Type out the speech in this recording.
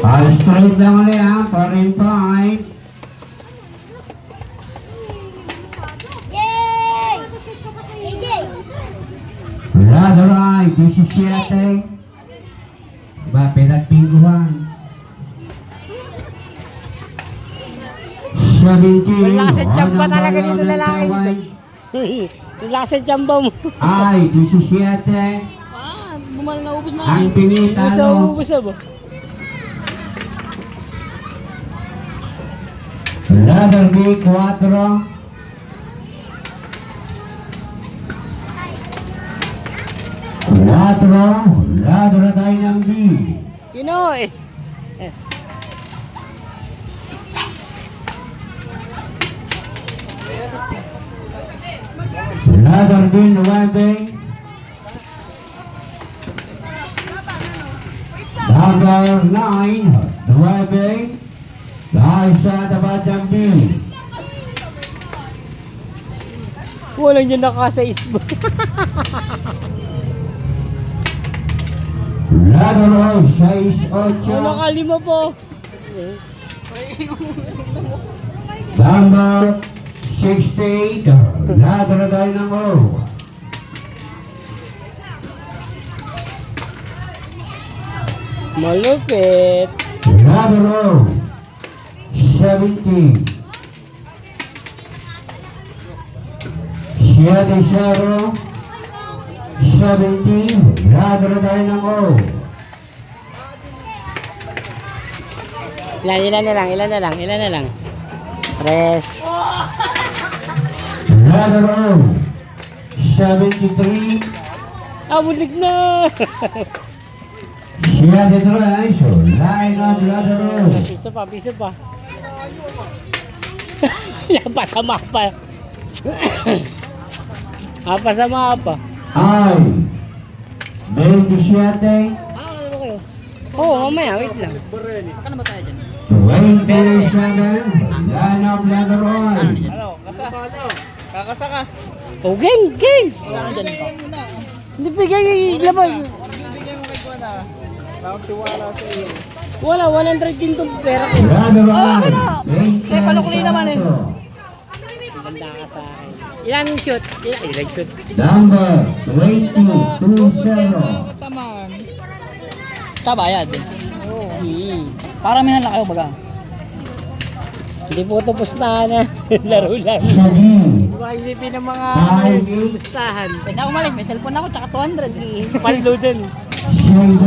Straight na muli ha, 4-5. Yay! AJ! Lado right, 17. Ba, pinagpingguhan. 17. Wala sa tiyamba Unang talaga bayaw dito ng lalaki. Taiwan. Wala sa tiyamba mo. Ay, 17. Bumal na ubos na. Ang pinitalo. Ubus na ba? Ladder B, 4. Ladder tayo ng B. Pinoy. Ladder B, 9. Number 9, 9. Dahil sa tapat ng B. Walang dyan nakasais ba? Ladder O, 6-8. Nakalima po. Number 68. Ladder tayo ng O. Malupit. Ladder O, 70. 7-0. 17. Ladder tayo ng O. Ilan na lang. Tres. Ladder O, 73. Bulik na. 73. So, line of ladder O. Piso pa. Pasama pa. Pasama pa. Ay, 27. Ano kayo? Oo, mamaya, wait lang. 27. Line of ladder O. Kakasa ka. Oh, game! Hindi bigay labay. Wala, 100 din itong pera ko. Ladder O. palukli naman eh. 27. Ganda ka sa akin. Ilan shoot? Ilan shoot? Number 22-0. Sa bayad. Paramihan lang kayo baga. Hindi po tapos na. Laro lang. Saging. Isipin ng mga Five. pustahan. Pwede ako umalis, may cellphone ako, tsaka 200. Panlo din. Shade